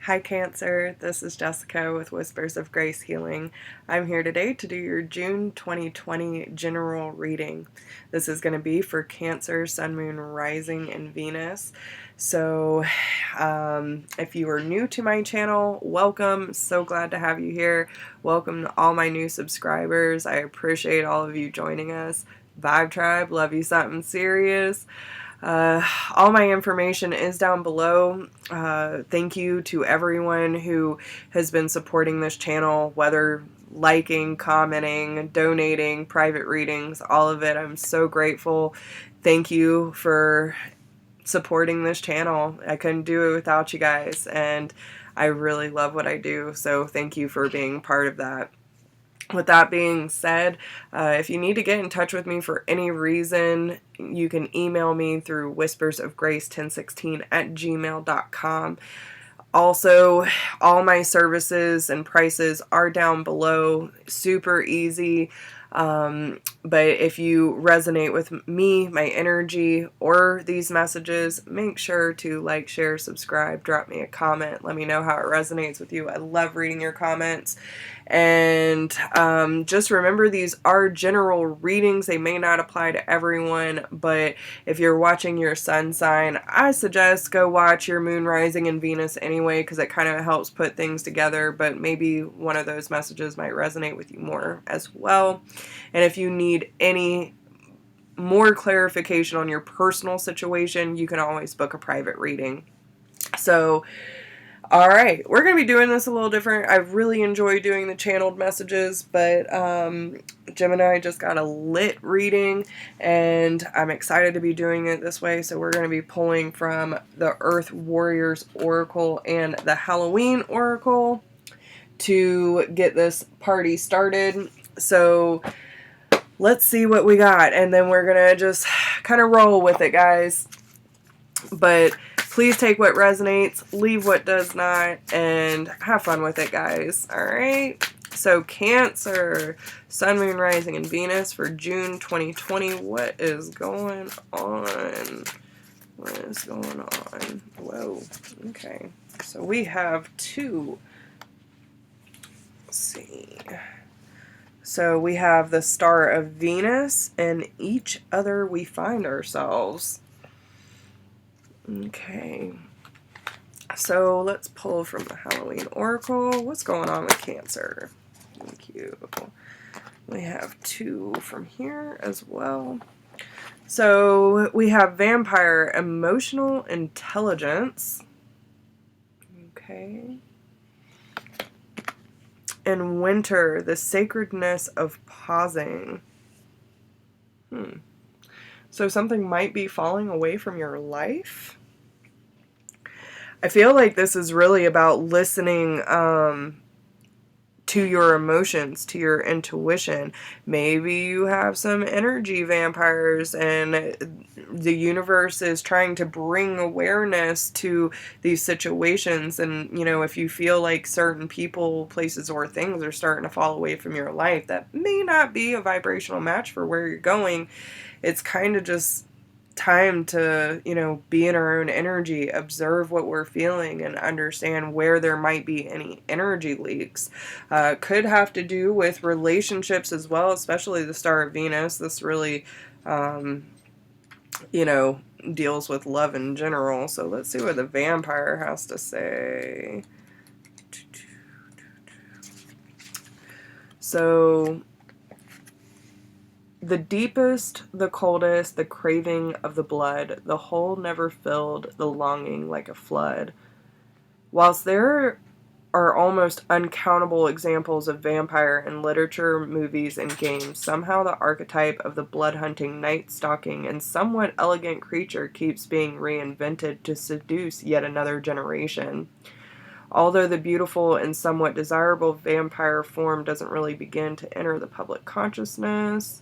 Hi Cancer, this is Jessica with Whispers of Grace Healing. I'm here today to do your June 2020 general reading. This is going to be for Cancer, Sun, Moon, Rising, and Venus. So if you are new to my channel, welcome. So glad to have you here. Welcome to all my new subscribers. I appreciate all of you joining us. Vibe Tribe, love you something serious. All my information is down below. Thank you to everyone who has been supporting this channel, whether liking, commenting, donating, private readings, all of it. I'm so grateful. Thank you for supporting this channel. I couldn't do it without you guys, and I really love what I do, so thank you for being part of that. With that being said, if you need to get in touch with me for any reason, you can email me through whispersofgrace1016@gmail.com. Also, all my services and prices are down below. Super easy. But if you resonate with me, my energy, or these messages, make sure to like, share, subscribe, drop me a comment. Let me know how it resonates with you. I love reading your comments. And just remember, these are general readings. They may not apply to everyone, but if you're watching your sun sign, I suggest go watch your moon, rising, and Venus anyway, because it kind of helps put things together, but maybe one of those messages might resonate with you more as well. And if you need any more clarification on your personal situation, you can always book a private reading. So, alright, we're going to be doing this a little different. I really enjoy doing the channeled messages, but Gemini just got a lit reading, and I'm excited to be doing it this way. So we're going to be pulling from the Earth Warriors Oracle and the Halloween Oracle to get this party started. So let's see what we got, and then we're going to just kind of roll with it, guys. But please take what resonates, leave what does not, and have fun with it, guys. Alright? So Cancer, Sun, Moon, Rising, and Venus for June 2020. What is going on? What is going on? Whoa. Okay. So we have two. Let's see. So we have the Star of Venus, and each other we find ourselves. Okay, so let's pull from the Halloween Oracle. What's going on with Cancer? Thank you. We have two from here as well. So we have Vampire, Emotional Intelligence. Okay. And Winter, the Sacredness of Pausing. So something might be falling away from your life. I feel like this is really about listening to your emotions, to your intuition. Maybe you have some energy vampires, and the universe is trying to bring awareness to these situations. And, you know, if you feel like certain people, places, or things are starting to fall away from your life, that may not be a vibrational match for where you're going. It's kind of just time to, you know, be in our own energy, observe what we're feeling, and understand where there might be any energy leaks. Could have to do with relationships as well, especially the Star of Venus. This really, you know, deals with love in general. So let's see what the Vampire has to say. So, the deepest, the coldest, the craving of the blood, the hole never filled, the longing like a flood. Whilst there are almost uncountable examples of vampire in literature, movies, and games, somehow the archetype of the blood-hunting, night-stalking, and somewhat elegant creature keeps being reinvented to seduce yet another generation. Although the beautiful and somewhat desirable vampire form doesn't really begin to enter the public consciousness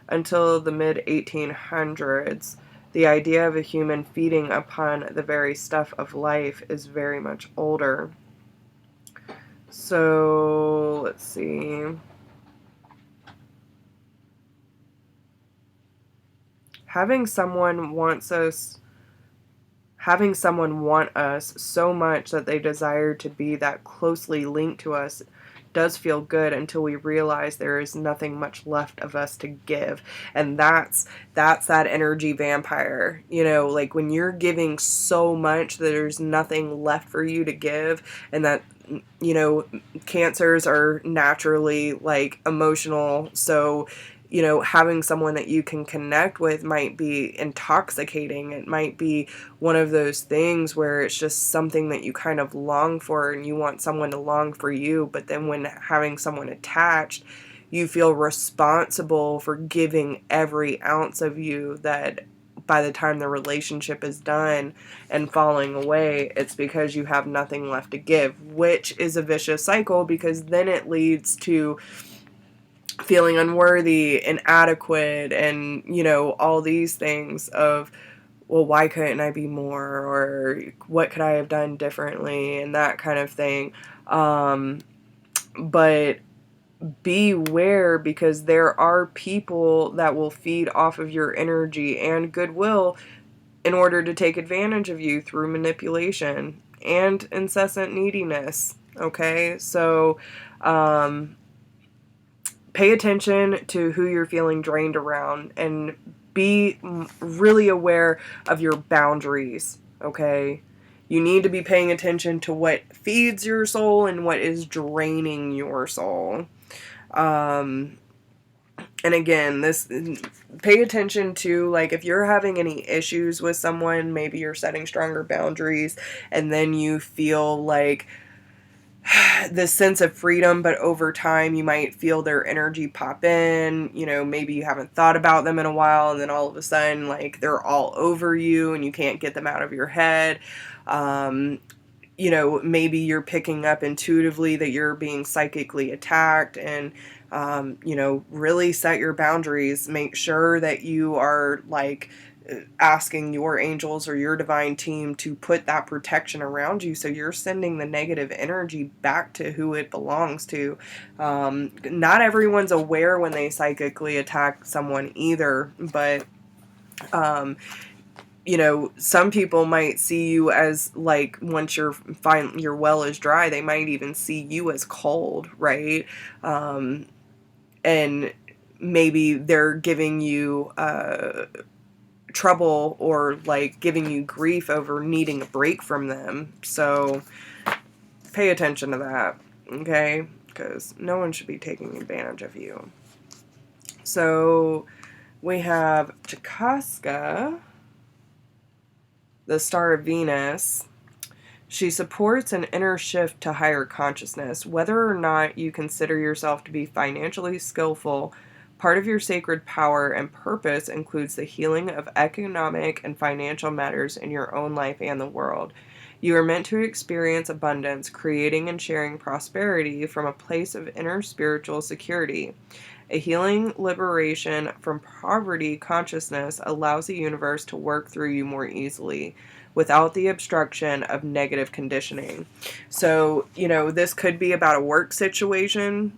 until the mid-1800s, the idea of a human feeding upon the very stuff of life is very much older. So, let's see. Having someone wants us having someone want us so much that they desire to be that closely linked to us does feel good until we realize there is nothing much left of us to give. And that's that energy vampire. You know, like when you're giving so much that there's nothing left for you to give, and that, you know, cancers are naturally like emotional, so you know, having someone that you can connect with might be intoxicating. It might be one of those things where it's just something that you kind of long for and you want someone to long for you. But then when having someone attached, you feel responsible for giving every ounce of you, that by the time the relationship is done and falling away, it's because you have nothing left to give, which is a vicious cycle, because then it leads to feeling unworthy, inadequate, and, you know, all these things of, well, why couldn't I be more, or what could I have done differently, and that kind of thing. But beware, because there are people that will feed off of your energy and goodwill in order to take advantage of you through manipulation and incessant neediness. Okay, so pay attention to who you're feeling drained around, and be really aware of your boundaries, okay? You need to be paying attention to what feeds your soul and what is draining your soul. And again, pay attention to, like, if you're having any issues with someone, maybe you're setting stronger boundaries, and then you feel like this sense of freedom, but over time you might feel their energy pop in. You know, maybe you haven't thought about them in a while, and then all of a sudden, like, they're all over you and you can't get them out of your head. You know, maybe you're picking up intuitively that you're being psychically attacked, and you know, really set your boundaries. Make sure that you are, like, asking your angels or your divine team to put that protection around you, so you're sending the negative energy back to who it belongs to. Not everyone's aware when they psychically attack someone either, but you know, some people might see you as, like, once your well is dry, they might even see you as cold, right? And maybe they're giving you trouble, or like giving you grief over needing a break from them. So pay attention to that, okay? Because no one should be taking advantage of you. So we have Chakaska, the star of Venus. She supports an inner shift to higher consciousness. Whether or not you consider yourself to be financially skillful, part of your sacred power and purpose includes the healing of economic and financial matters in your own life and the world. You are meant to experience abundance, creating and sharing prosperity from a place of inner spiritual security. A healing liberation from poverty consciousness allows the universe to work through you more easily, without the obstruction of negative conditioning. So, you know, this could be about a work situation.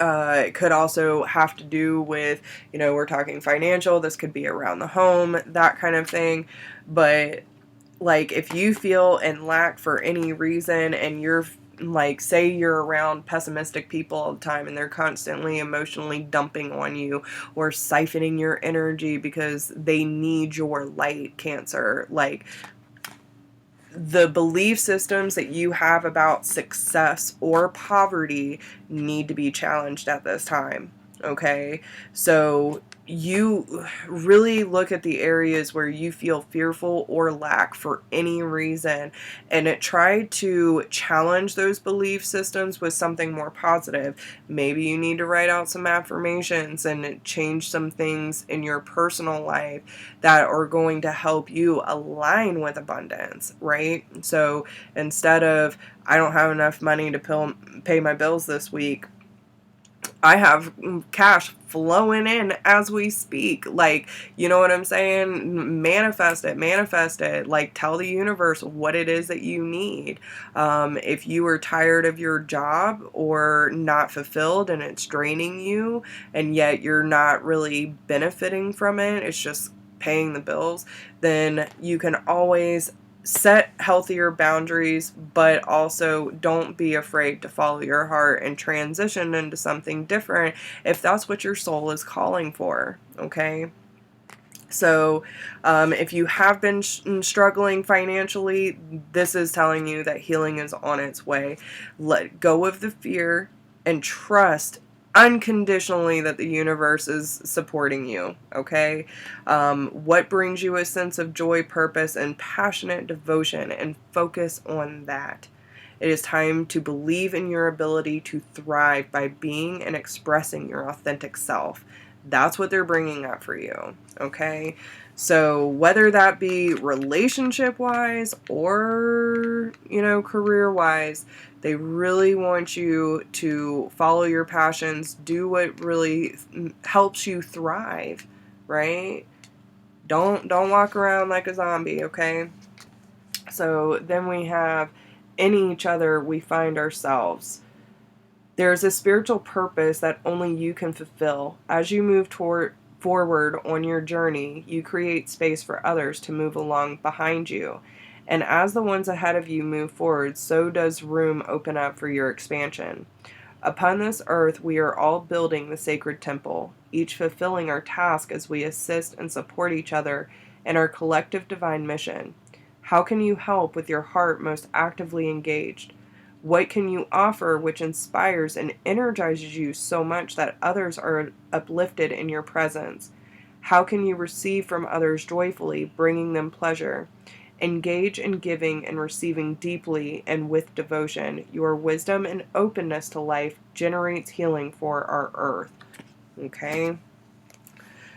It could also have to do with, you know, we're talking financial. This could be around the home, that kind of thing. But, like, if you feel in lack for any reason, and you're, like, say you're around pessimistic people all the time and they're constantly emotionally dumping on you or siphoning your energy because they need your light, Cancer, like, the belief systems that you have about success or poverty need to be challenged at this time, okay? So you really look at the areas where you feel fearful or lack for any reason, and try to challenge those belief systems with something more positive. Maybe you need to write out some affirmations and change some things in your personal life that are going to help you align with abundance, right? So instead of, I don't have enough money to pay my bills this week, I have cash flowing in as we speak. Like, you know what I'm saying? Manifest it. Like, tell the universe what it is that you need. If you are tired of your job or not fulfilled and it's draining you, and yet you're not really benefiting from it, it's just paying the bills, then you can always set healthier boundaries, but also don't be afraid to follow your heart and transition into something different if that's what your soul is calling for, okay? So if you have been struggling financially, this is telling you that healing is on its way. Let go of the fear and trust unconditionally that the universe is supporting you, okay? What brings you a sense of joy, purpose, and passionate devotion, and focus on that. It is time to believe in your ability to thrive by being and expressing your authentic self. That's what they're bringing up for you, okay? So whether that be relationship-wise or, career-wise, they really want you to follow your passions, do what really helps you thrive, right? Don't walk around like a zombie, okay? So then we have, in each other we find ourselves. There is a spiritual purpose that only you can fulfill. As you move forward on your journey, you create space for others to move along behind you. And as the ones ahead of you move forward, so does room open up for your expansion. Upon this earth, we are all building the sacred temple, each fulfilling our task as we assist and support each other in our collective divine mission. How can you help with your heart most actively engaged? What can you offer which inspires and energizes you so much that others are uplifted in your presence? How can you receive from others joyfully, bringing them pleasure? Engage in giving and receiving deeply and with devotion. Your wisdom and openness to life generates healing for our earth. Okay?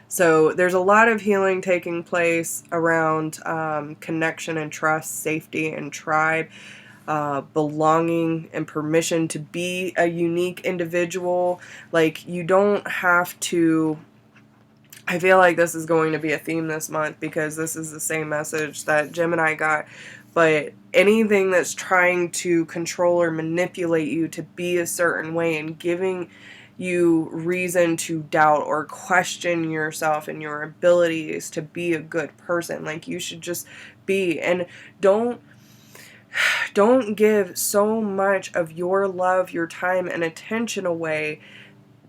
So there's a lot of healing taking place around connection and trust, safety and tribe. Belonging and permission to be a unique individual. Like, you don't have to. I feel like this is going to be a theme this month because this is the same message that Gemini got. But anything that's trying to control or manipulate you to be a certain way and giving you reason to doubt or question yourself and your abilities to be a good person, like, you should just be. And don't give so much of your love, your time, and attention away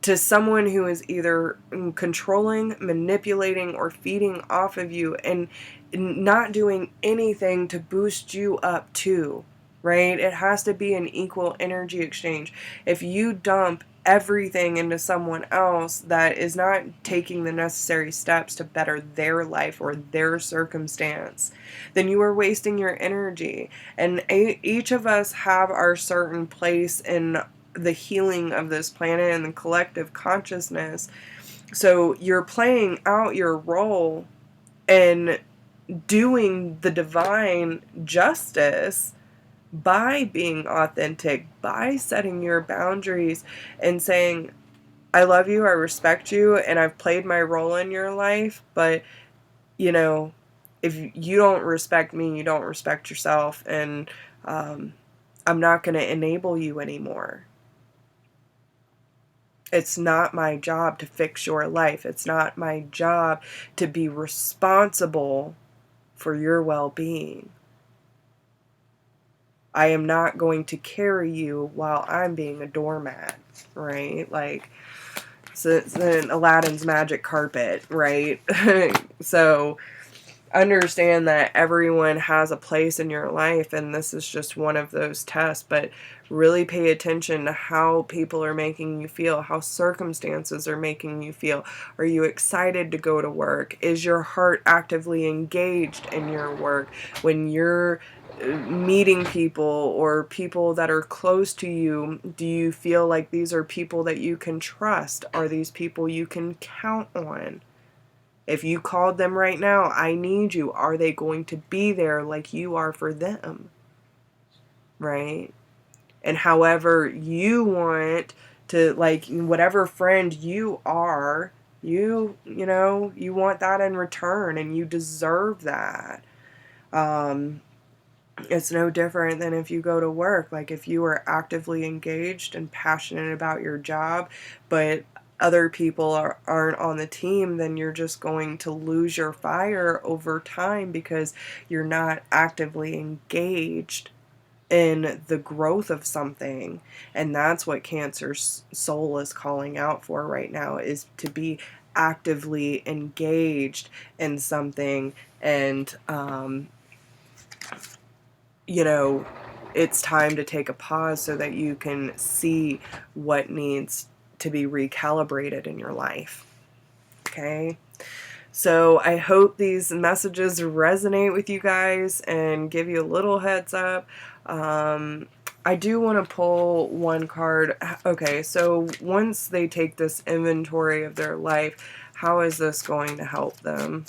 to someone who is either controlling, manipulating, or feeding off of you and not doing anything to boost you up too, right? It has to be an equal energy exchange. If you dump everything into someone else that is not taking the necessary steps to better their life or their circumstance, then you are wasting your energy. And each of us have our certain place in the healing of this planet and the collective consciousness. So you're playing out your role and doing the divine justice by being authentic, by setting your boundaries and saying, I love you, I respect you, and I've played my role in your life, but, if you don't respect me, you don't respect yourself, and I'm not going to enable you anymore. It's not my job to fix your life. It's not my job to be responsible for your well-being. I am not going to carry you while I'm being a doormat, right? Like, it's in Aladdin's magic carpet, right? So understand that everyone has a place in your life, and this is just one of those tests, but really pay attention to how people are making you feel, how circumstances are making you feel. Are you excited to go to work? Is your heart actively engaged in your work? When you're meeting people or people that are close to you, do you feel like these are people that you can trust? Are these people you can count on? If you called them right now, I need you, are they going to be there like you are for them? Right? And however you want to, like, whatever friend you are, you want that in return, and you deserve that. It's no different than if you go to work. Like, if you are actively engaged and passionate about your job, but other people aren't on the team, then you're just going to lose your fire over time because you're not actively engaged in the growth of something. And that's what Cancer's soul is calling out for right now, is to be actively engaged in something. And you know, it's time to take a pause so that you can see what needs to be recalibrated in your life. Okay? So I hope these messages resonate with you guys and give you a little heads up. I do want to pull one card. Okay, so once they take this inventory of their life, how is this going to help them?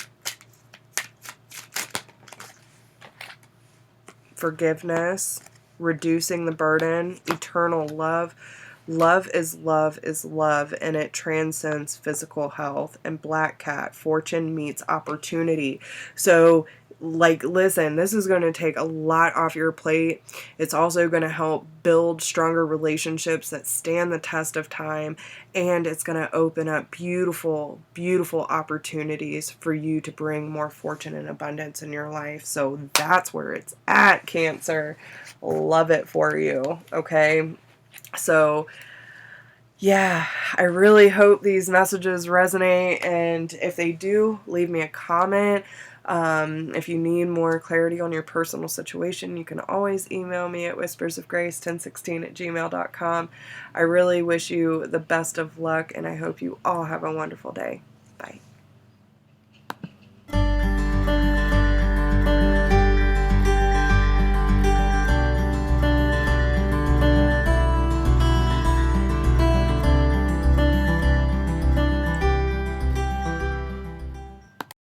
Forgiveness, reducing the burden, eternal love. Love is love is love, and it transcends physical health. And Black Cat, fortune meets opportunity. So, like, listen, this is going to take a lot off your plate. It's also going to help build stronger relationships that stand the test of time. And it's going to open up beautiful, beautiful opportunities for you to bring more fortune and abundance in your life. So that's where it's at, Cancer. Love it for you. Okay. So, yeah, I really hope these messages resonate, and if they do, leave me a comment. If you need more clarity on your personal situation, you can always email me at whispersofgrace1016@gmail.com. I really wish you the best of luck, and I hope you all have a wonderful day. Bye.